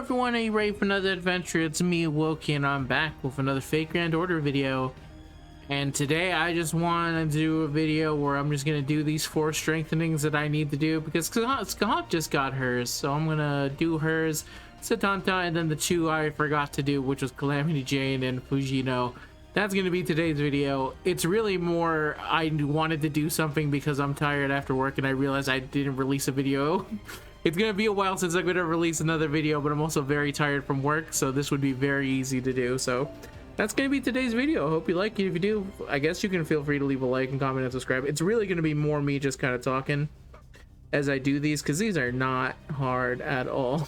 everyone, are you ready for another adventure? It's me, Woki, and I'm back with another Fake Grand Order video. And today I just want to do a video where I'm just going to do these 4 strengthenings that I need to do because Scott just got hers, so I'm going to do hers, Satanta, and then the 2 I forgot to do, which was Calamity Jane and Fujino. That's going to be today's video. It's really more I wanted to do something because I'm tired after work and I realized I didn't release a video. It's gonna be a while since I'm gonna release another video, but I'm also very tired from work, so this would be very easy to do. So that's gonna be today's video. I hope you like it. If you do, I guess you can feel free to leave a like and comment and subscribe. It's really gonna be more me just kind of talking as I do these, because these are not hard at all.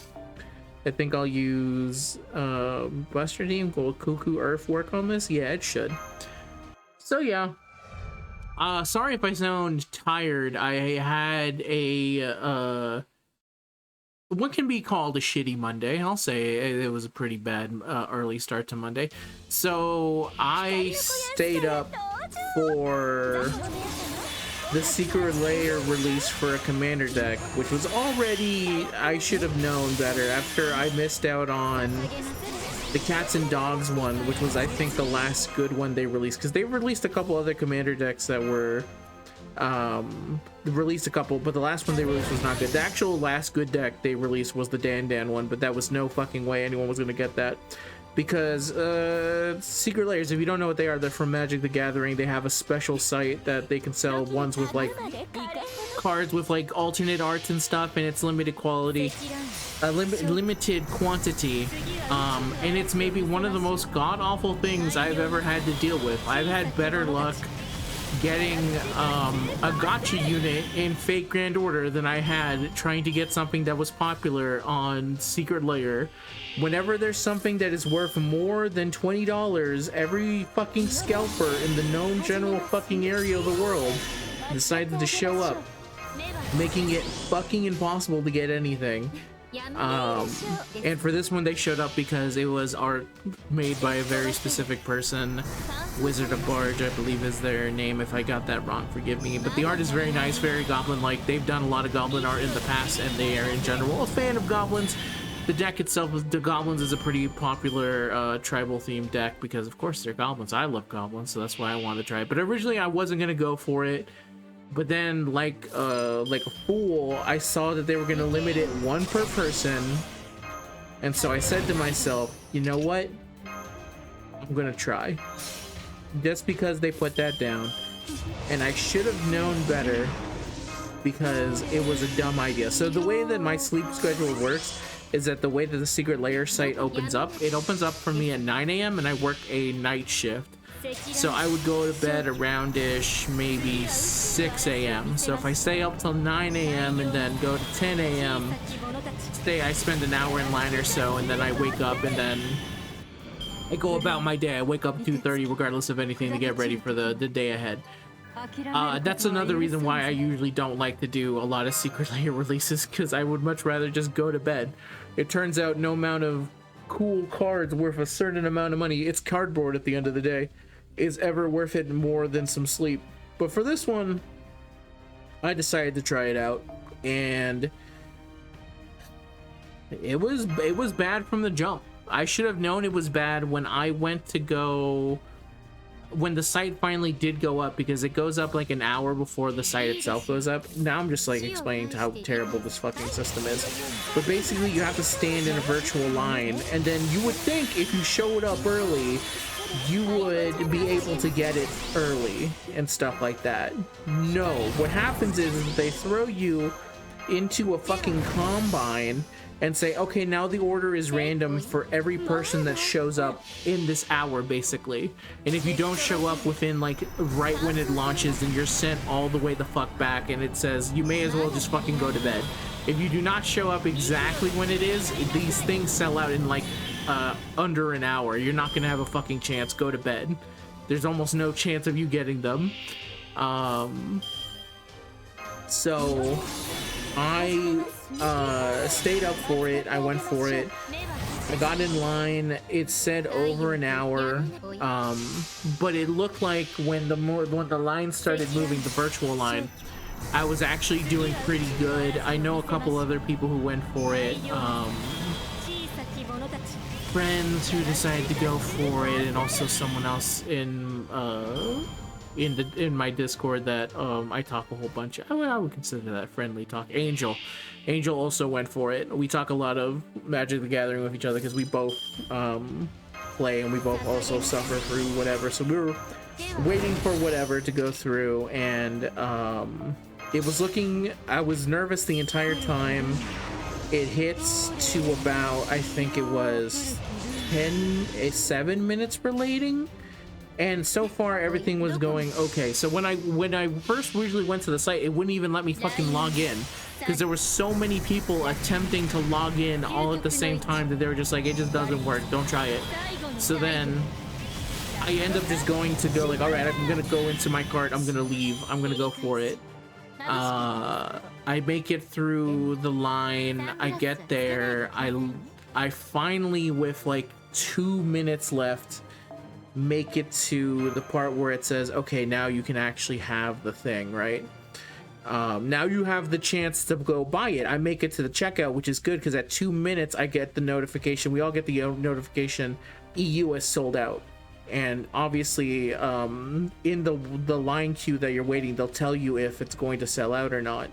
I think I'll use Buster Team Gold Cuckoo Earth work on this. Yeah, it should. So yeah. Sorry if I sound tired. I had a what can be called a shitty Monday. I'll say it was a pretty bad early start to Monday. So I stayed up for the Secret Lair release for a commander deck, which was already, I should have known better after I missed out on the Cats and Dogs one, which was I think the last good one they released, because they released a couple other commander decks that were released a couple, but the last one they released was not good. The actual last good deck they released was the Dan one, but that was no fucking way anyone was gonna get that, because Secret Lairs, if you don't know what they are, they're from Magic the Gathering. They have a special site that they can sell ones with like cards with like alternate arts and stuff, and it's limited quality, limited quantity, and it's maybe one of the most god-awful things I've ever had to deal with. I've had better luck getting a gotcha unit in Fake Grand Order than I had trying to get something that was popular on Secret Lair. Whenever there's something that is worth more than $20, every fucking scalper in the known general fucking area of the world decided to show up, making it fucking impossible to get anything. And for this one they showed up because it was art made by a very specific person. Wizard of Barge, I believe, is their name. If I got that wrong, forgive me, but the art is very nice, very goblin-like. They've done a lot of goblin art in the past, and they are in general a fan of goblins. The deck itself, the goblins, is a pretty popular tribal themed deck because of course they're goblins. I love goblins, so that's why I wanted to try it. But originally I wasn't gonna go for it, but then like a fool, I saw that they were gonna limit it 1 per person, and so I said to myself, you know what, I'm gonna try, just because they put that down. And I should have known better because it was a dumb idea. So the way that my sleep schedule works is that the way that the Secret Lair site opens up, it opens up for me at 9 a.m. and I work a night shift. So I would go to bed around-ish, maybe 6 a.m. So if I stay up till 9 a.m. and then go to 10 a.m., I spend an hour in line or so, and then I wake up and then I go about my day. I wake up at 2:30 regardless of anything to get ready for the day ahead. That's another reason why I usually don't like to do a lot of Secret Lair releases, because I would much rather just go to bed. It turns out no amount of cool cards worth a certain amount of money, it's cardboard at the end of the day, is ever worth it more than some sleep. But for this one, I decided to try it out, and it was bad from the jump. I should have known it was bad when I went to go, when the site finally did go up, because it goes up like an hour before the site itself goes up. Now I'm just like explaining how terrible this fucking system is. But basically you have to stand in a virtual line, and then you would think if you showed up early you would be able to get it early and stuff like that. No, what happens is they throw you into a fucking combine and say, okay, now the order is random for every person that shows up in this hour, basically. And if you don't show up within, like, right when it launches, then you're sent all the way the fuck back, and it says you may as well just fucking go to bed. If you do not show up exactly when it is, these things sell out in, like, under an hour. You're not gonna have a fucking chance. Go to bed. There's almost no chance of you getting them. So I stayed up for it. I went for it. I got in line. It said over an hour, but it looked like when the line started moving, the virtual line, I was actually doing pretty good. I know a couple other people who went for it. friends who decided to go for it, and also someone else in my Discord that I talk a whole bunch. I would consider that friendly talk. Angel also went for it. We talk a lot of Magic the Gathering with each other because we both play, and we both also suffer through whatever. So we were waiting for whatever to go through, and it was looking. I was nervous the entire time. It hits to about, I think it was 7 minutes relating, and so far everything was going okay. So when I first usually went to the site, it wouldn't even let me fucking log in because there were so many people attempting to log in all at the same time that they were just like, it just doesn't work, don't try it. So then I end up just going to go like, all right, I'm gonna go into my cart, I'm gonna leave, I'm gonna go for it. I make it through the line, I get there, I finally, with like 2 minutes left, make it to the part where it says, okay, now you can actually have the thing, right? Now you have the chance to go buy it. I make it to the checkout, which is good because at 2 minutes I get the notification. We all get the notification EU is sold out. And obviously in the line queue that you're waiting, they'll tell you if it's going to sell out or not.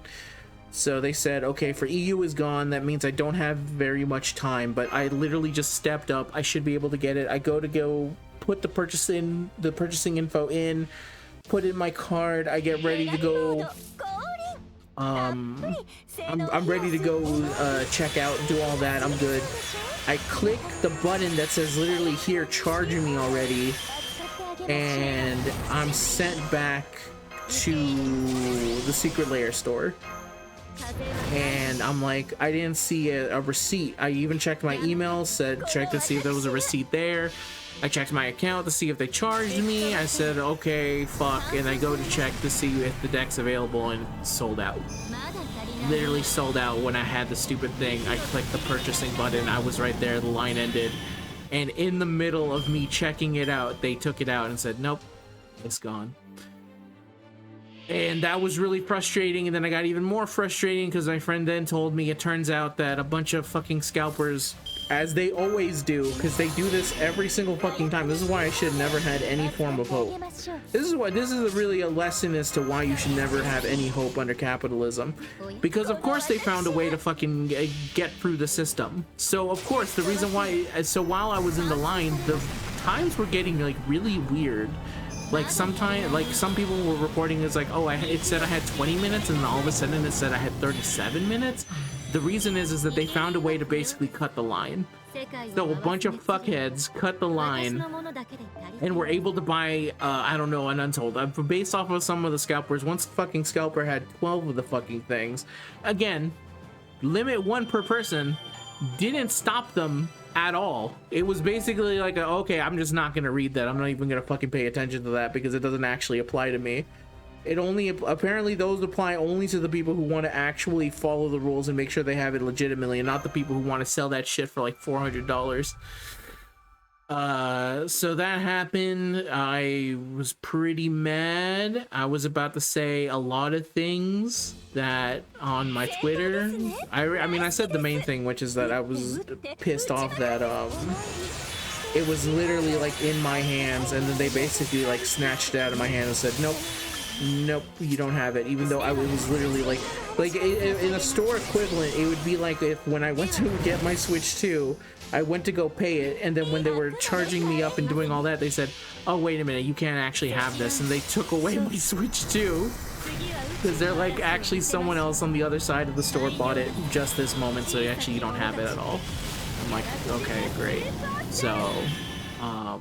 So they said, okay, for EU is gone, that means I don't have very much time, but I literally just stepped up. I should be able to get it. I go put the purchasing info in, put in my card, I get ready to go. I'm ready to go check out and do all that. I'm good. I click the button that says literally here charging me already, and I'm sent back to the secret Lair store. And I'm like, I didn't see a receipt. I even checked my email, checked to see if there was a receipt there. I checked my account to see if they charged me. I said, okay, fuck, and I go to check to see if the deck's available, and it's sold out. Literally sold out when I had the stupid thing. I clicked the purchasing button, I was right there, the line ended, and in the middle of me checking it out, they took it out and said, nope, it's gone. And that was really frustrating, and then I got even more frustrating because my friend then told me it turns out that a bunch of fucking scalpers, as they always do, because they do this every single fucking time. This is why I should have never had any form of hope. This is really a lesson as to why you should never have any hope under capitalism, because of course they found a way to fucking get through the system. So of course the reason why, so while I was in the line, the times were getting like really weird. Like sometimes, like some people were reporting it's like, oh, it said I had 20 minutes, and then all of a sudden it said I had 37 minutes. The reason is that they found a way to basically cut the line. So a bunch of fuckheads cut the line and were able to buy, I don't know, an untold. Based off of some of the scalpers, once a fucking scalper had 12 of the fucking things. Again, limit 1 per person didn't stop them at all. It was basically like, okay, I'm just not gonna read that. I'm not even gonna fucking pay attention to that because it doesn't actually apply to me. It only, apparently those apply only to the people who want to actually follow the rules and make sure they have it legitimately, and not the people who want to sell that shit for like $400. So that happened. I was pretty mad. I was about to say a lot of things that on my Twitter. I mean, I said the main thing, which is that I was pissed off that it was literally like in my hands, and then they basically like snatched it out of my hand and said, nope, you don't have it. Even though I was literally like in a store equivalent, it would be like if when I went to get my Switch 2, I went to go pay it, and then when they were charging me up and doing all that, they said, oh, wait a minute, you can't actually have this, and they took away my Switch 2 because they're like, actually someone else on the other side of the store bought it just this moment, so actually you don't have it at all. I'm like, okay, great. So I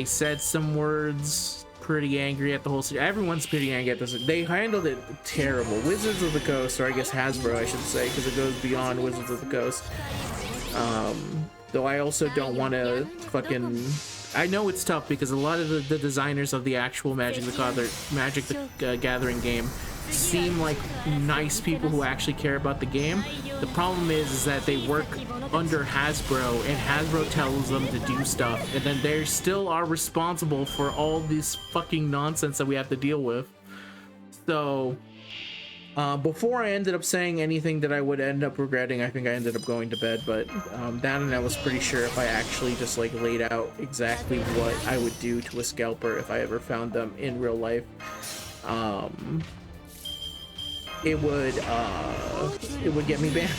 said some words, pretty angry at the whole situation. Everyone's pretty angry at this. They handled it terrible. Wizards of the Coast, or I guess Hasbro I should say, because it goes beyond Wizards of the Coast. Though I also don't want to fucking... I know it's tough because a lot of the designers of the actual Magic the Gathering game seem like nice people who actually care about the game. The problem is that they work under Hasbro, and Hasbro tells them to do stuff, and then they still are responsible for all this fucking nonsense that we have to deal with. So Before I ended up saying anything that I would end up regretting, I think I ended up going to bed, but that, and I was pretty sure if I actually just like laid out exactly what I would do to a scalper if I ever found them in real life, it would get me banned.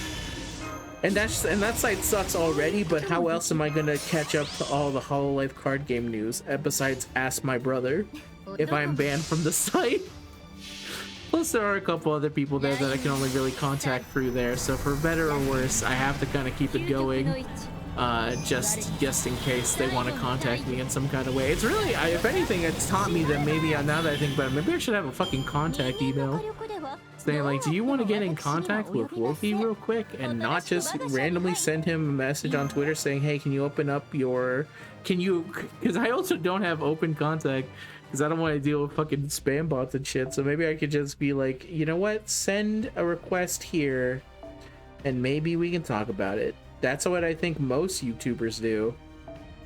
And that site sucks already, but how else am I gonna catch up to all the Hololive card game news besides ask my brother if I'm banned from the site? Plus, there are a couple other people there that I can only really contact through there, so for better or worse, I have to kind of keep it going, just in case they want to contact me in some kind of way. It's really, if anything, it's taught me that maybe, now that I think about it, maybe I should have a fucking contact email saying like, do you want to get in contact with Wolfie real quick, and not just randomly send him a message on Twitter saying, hey, can you open up your, because I also don't have open contact, because I don't want to deal with fucking spam bots and shit. So maybe I could just be like, you know what, send a request here and maybe we can talk about it. That's what I think most YouTubers do.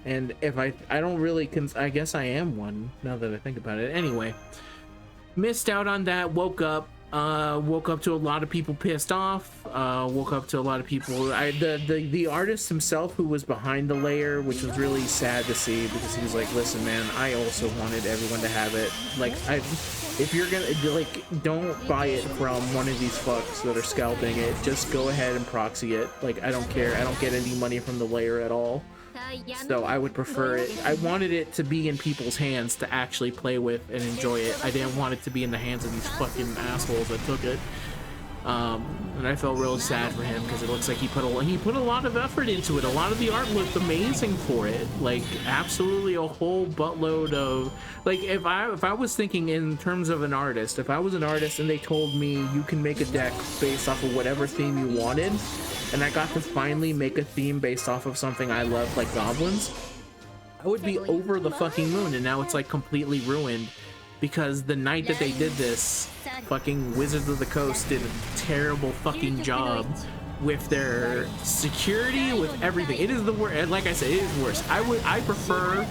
And if I don't really, I guess I am one now that I think about it. Anyway, missed out on that. Woke up to a lot of people pissed off. Woke up to a lot of people. The artist himself who was behind the Lair, which was really sad to see, because he was like, listen man, I also wanted everyone to have it. Like, if you're gonna, like, don't buy it from one of these fucks that are scalping it. Just go ahead and proxy it. Like, I don't care. I don't get any money from the Lair at all. So I would prefer it. I wanted it to be in people's hands to actually play with and enjoy it. I didn't want it to be in the hands of these fucking assholes that took it. And I felt really sad for him, because it looks like he put a lot of effort into it. A lot of the art looked amazing for it. Like, absolutely a whole buttload of, like, if I was thinking in terms of an artist, if I was an artist and they told me you can make a deck based off of whatever theme you wanted, and I got to finally make a theme based off of something I love, like goblins, I would be over the fucking moon. And now it's like completely ruined, because the night that they did this, fucking Wizards of the Coast did a terrible fucking job with their security, with everything. It is the worst. Like I said, it is worse. I prefer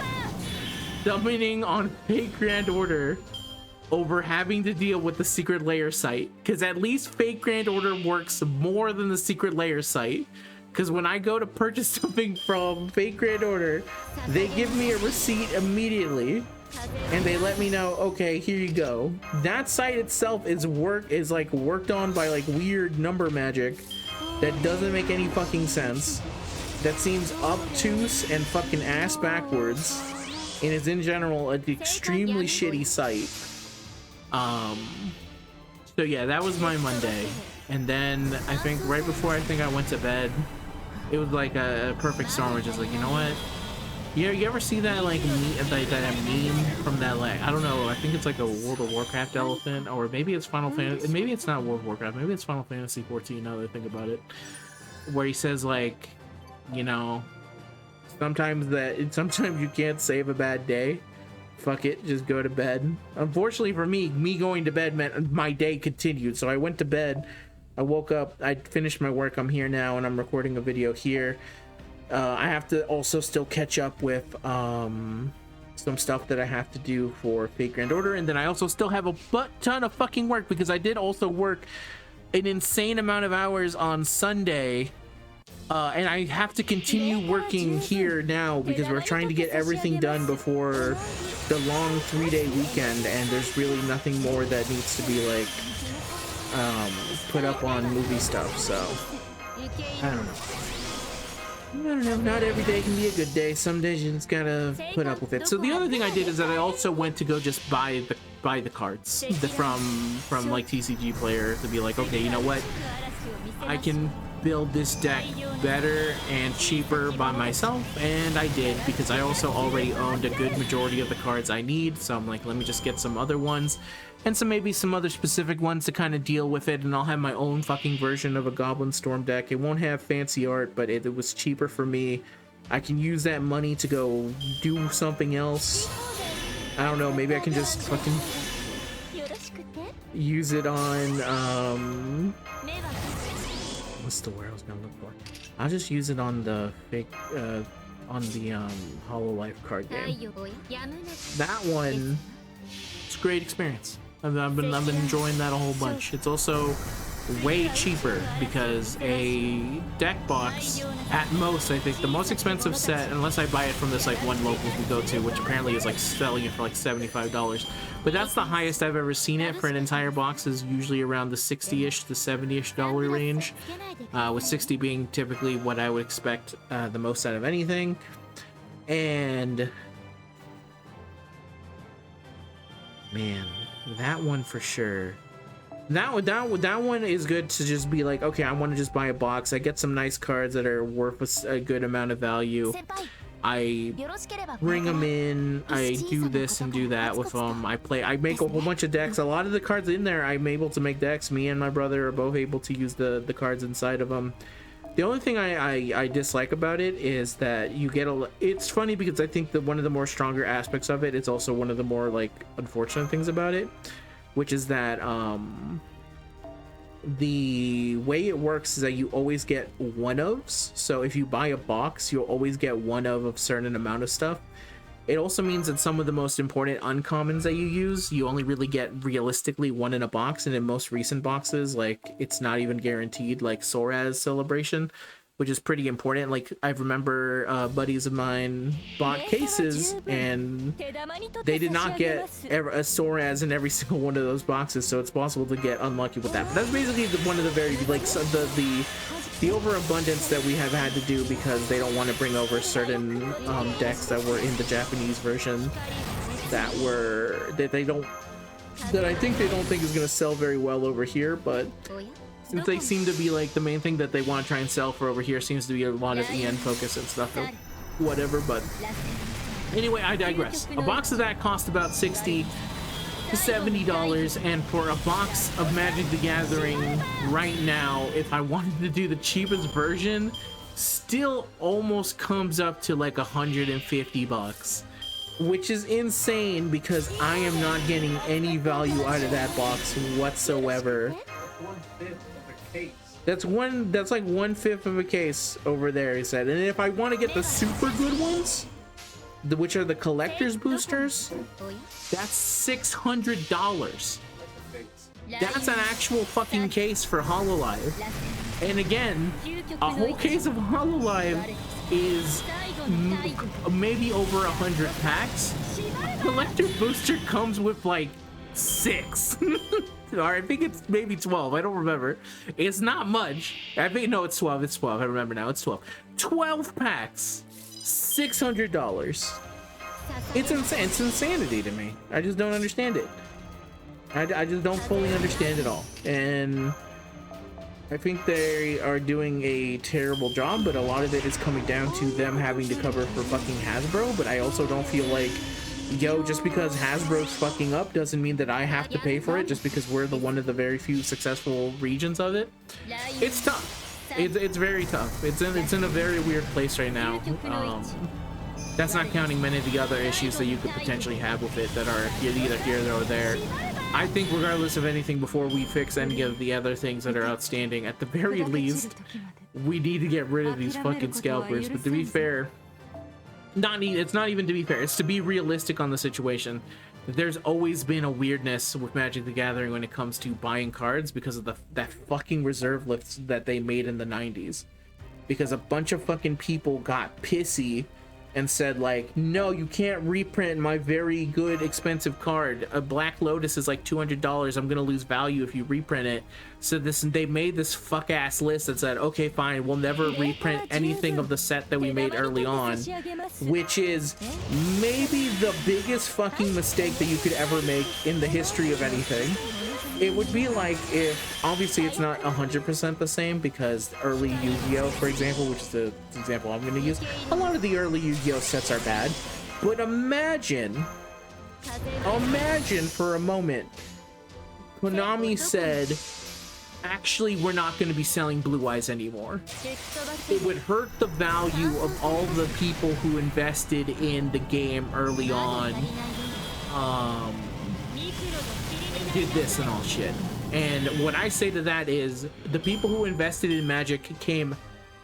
summoning on Fake Grand Order over having to deal with the Secret Lair site, because at least Fake Grand Order works more than the Secret Lair site. Because when I go to purchase something from Fake Grand Order, they give me a receipt immediately and they let me know, okay, here you go. That site itself is like worked on by like weird number magic that doesn't make any fucking sense, that seems obtuse and fucking ass backwards, and is in general an extremely shitty site. So yeah, that was my Monday. And then I think right before I went to bed, it was like a perfect storm, which is like, you know what, you ever see that like that meme from that, like, I don't know, I think it's like a World of Warcraft elephant, or maybe it's Final Fantasy, maybe it's not World of Warcraft, maybe it's Final Fantasy 14 now that I think about it, where he says like, you know, sometimes you can't save a bad day, fuck it, just go to bed. Unfortunately for me going to bed meant my day continued, so I went to bed. I woke up, I finished my work, I'm here now, and I'm recording a video here. I have to also still catch up with some stuff that I have to do for Fake Grand Order, and then I also still have a ton of fucking work, because I did also work an insane amount of hours on Sunday, and I have to continue working here now because we're trying to get everything done before the long 3-day weekend, and there's really nothing more that needs to be like put up on movie stuff. So I don't know, not every day can be a good day. Some days you just gotta put up with it. So the other thing I did is that I also went to go just buy the cards from like TCG Player, to be like, okay, you know what, I can build this deck better and cheaper by myself, and I did, because I also already owned a good majority of the cards I need. So I'm like, let me just get some other ones, and maybe some other specific ones to kind of deal with it, and I'll have my own fucking version of a Goblin Storm deck. It won't have fancy art, but it was cheaper for me. I can use that money to go do something else. I don't know, maybe I can just fucking use it on what's the word I was gonna look for? I'll just use it on the fake on the Hololive card game. That one, it's a great experience. I've been enjoying that a whole bunch. It's also way cheaper because a deck box, at most, I think the most expensive set, unless I buy it from this like one local we go to, which apparently is like selling it for like $75, but that's the highest I've ever seen it for an entire box, is usually around the 60-ish to 70-ish dollar range, with 60 being typically what I would expect the most out of anything. And man, that one for sure. That one is good to just be like, okay, I want to just buy a box. I get some nice cards that are worth a good amount of value. I bring them in. I do this and do that with them. I make a whole bunch of decks. A lot of the cards in there, I'm able to make decks. Me and my brother are both able to use the cards inside of them. The only thing I dislike about it is that you get it's funny because I think that one of the more stronger aspects of it, it's also one of the more like unfortunate things about it, which is that the way it works is that you always get one-ofs. So if you buy a box, you'll always get one of a certain amount of stuff. It also means that some of the most important uncommons that you use, you only really get realistically one in a box, and in most recent boxes, like, it's not even guaranteed, like Soraz Celebration, which is pretty important. Like, I remember buddies of mine bought cases and they did not get a Soraz in every single one of those boxes, so it's possible to get unlucky with that. But that's basically one of the very, like, so the overabundance that we have had to do because they don't want to bring over certain decks that were in the Japanese version that I think they don't think is going to sell very well over here, but since they seem to be like the main thing that they want to try and sell for over here seems to be a lot of EN focus and stuff or whatever. But anyway, I digress. A box of that cost about $60 to $70, and for a box of Magic the Gathering right now, if I wanted to do the cheapest version, still almost comes up to like $150, which is insane because I am not getting any value out of that box whatsoever. That's like 1/5 of a case over there, he said. And if I want to get the super good ones, which are the collector's boosters, that's $600. That's an actual fucking case for Hololive. And again, a whole case of Hololive is maybe over 100 packs. Collector booster comes with like 6. Or I think it's maybe 12. I don't remember. It's not much. I think, no, it's 12. It's 12. I remember now. It's 12. 12 packs. $600. It's insane. It's insanity to me. I just don't understand it. I just don't fully understand it all. And I think they are doing a terrible job, but a lot of it is coming down to them having to cover for fucking Hasbro. But I also don't feel like, yo, just because Hasbro's fucking up doesn't mean that I have to pay for it just because we're one of the very few successful regions of it. It's tough. It's very tough. It's in a very weird place right now. That's not counting many of the other issues that you could potentially have with it that are either here or there. I think regardless of anything, before we fix any of the other things that are outstanding, at the very least, we need to get rid of these fucking scalpers. But to be fair, it's not even to be fair, it's to be realistic on the situation. There's always been a weirdness with Magic the Gathering when it comes to buying cards because of that fucking reserve list that they made in the 90s. Because a bunch of fucking people got pissy and said like, no, you can't reprint my very good expensive card. A Black Lotus is like $200. I'm gonna lose value if you reprint it. So they made this fuck ass list that said, okay, fine, we'll never reprint anything of the set that we made early on, which is maybe the biggest fucking mistake that you could ever make in the history of anything. It would be like if, obviously it's not 100% the same because early Yu-Gi-Oh, for example, which is the example I'm going to use, a lot of the early Yu-Gi-Oh sets are bad, but imagine for a moment, Konami said, actually, we're not going to be selling Blue Eyes anymore. It would hurt the value of all the people who invested in the game early on. Did this and all shit. And what I say to that is the people who invested in Magic came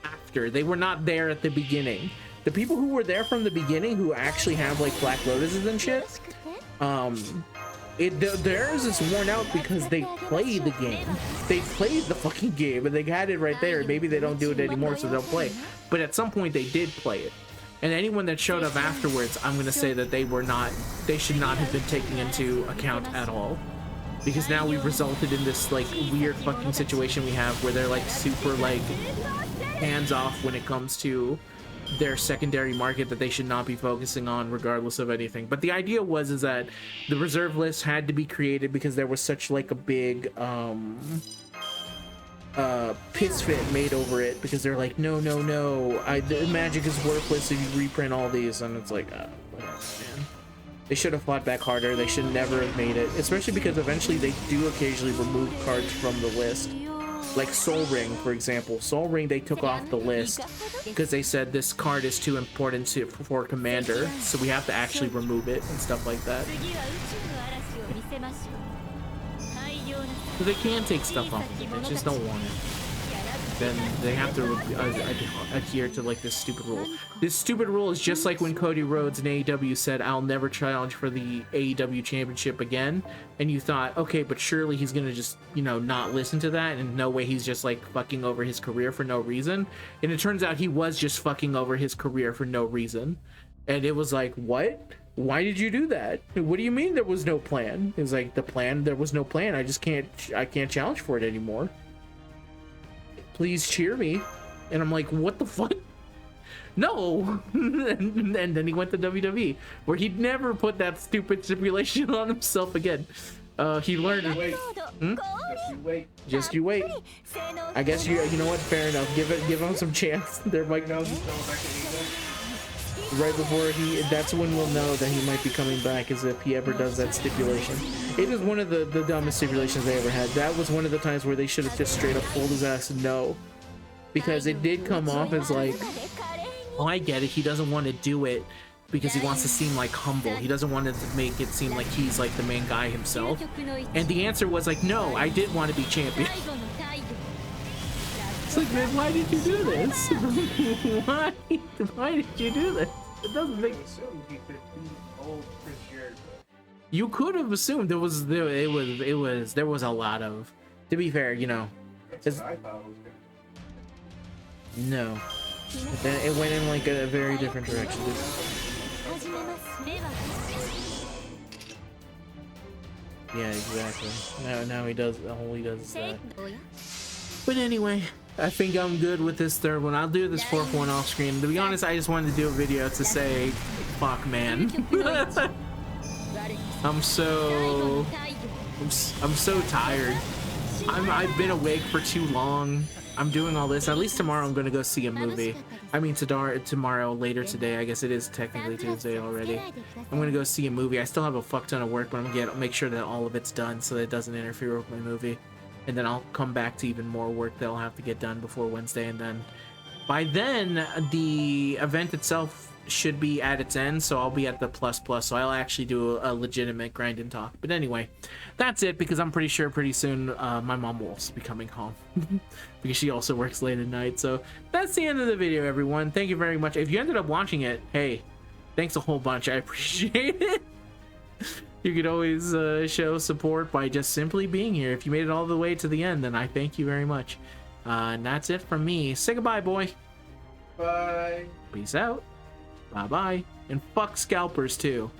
after. They were not there at the beginning. The people who were there from the beginning, who actually have like Black Lotuses and shit, Theirs is worn out because they play the game. They played the fucking game and they had it right there. Maybe they don't do it anymore, so they'll play. But at some point they did play it. And anyone that showed up afterwards, I'm gonna say that they should not have been taken into account at all. Because now we've resulted in this like weird fucking situation we have where they're like super like hands off when it comes to their secondary market that they should not be focusing on regardless of anything. But the idea is that the reserve list had to be created because there was such like a big piss fit made over it, because they're like, no, the Magic is worthless if you reprint all these. And it's like, man, they should have fought back harder. They should never have made it, especially because eventually they do occasionally remove cards from the list. Like Soul Ring, for example. Soul Ring they took off the list because they said this card is too important for Commander, so we have to actually remove it and stuff like that. So they can take stuff off of it, they just don't want it. Then they have to adhere to like this stupid rule. This stupid rule is just like when Cody Rhodes in AEW said, I'll never challenge for the AEW championship again. And you thought, okay, but surely he's gonna just, you know, not listen to that, and no way he's just like fucking over his career for no reason. And it turns out he was just fucking over his career for no reason. And it was like, what? Why did you do that? What do you mean there was no plan? It was like, there was no plan. I can't challenge for it anymore. Please cheer me. And I'm like, what the fuck? No. And then he went to WWE, where he'd never put that stupid stipulation on himself again. He learned. Just you wait. I guess you know what? Fair enough. Give him some chance. There might know right before that's when we'll know that he might be coming back, is if he ever does that stipulation. It is one of the dumbest stipulations they ever had. That was one of the times where they should have just straight up told his ass no, because it did come off as like, oh, I get it, he doesn't want to do it because he wants to seem like humble. He doesn't want to make it seem like he's like the main guy himself. And the answer was like, no, I did want to be champion. It's like, man, why did you do this? Why did you do this? It doesn't make sense. You could have assumed there was a lot of, to be fair, you know. No. Then it went in like a very different direction. Yeah, exactly. Now he does, all he does is that. But anyway, I think I'm good with this third one. I'll do this fourth one off screen. To be honest, I just wanted to do a video to say, fuck, man. I'm so tired. I've been awake for too long. I'm doing all this. At least tomorrow I'm gonna go see a movie. I mean, tomorrow, later today. I guess it is technically Tuesday already. I'm gonna go see a movie. I still have a fuck ton of work, but I'm gonna make sure that all of it's done so that it doesn't interfere with my movie. And then I'll come back to even more work that I'll have to get done before Wednesday. And then by then, the event itself should be at its end, so I'll be at the plus, so I'll actually do a legitimate grind and talk. But anyway, that's it, because I'm pretty sure pretty soon my mom will also be coming home because she also works late at night. So that's the end of the video, everyone. Thank you very much. If you ended up watching it, hey, thanks a whole bunch. I appreciate it. You could always show support by just simply being here. If you made it all the way to the end, then I thank you very much. And that's it from me. Say goodbye, boy. Bye. Peace out. Bye-bye. And fuck scalpers, too.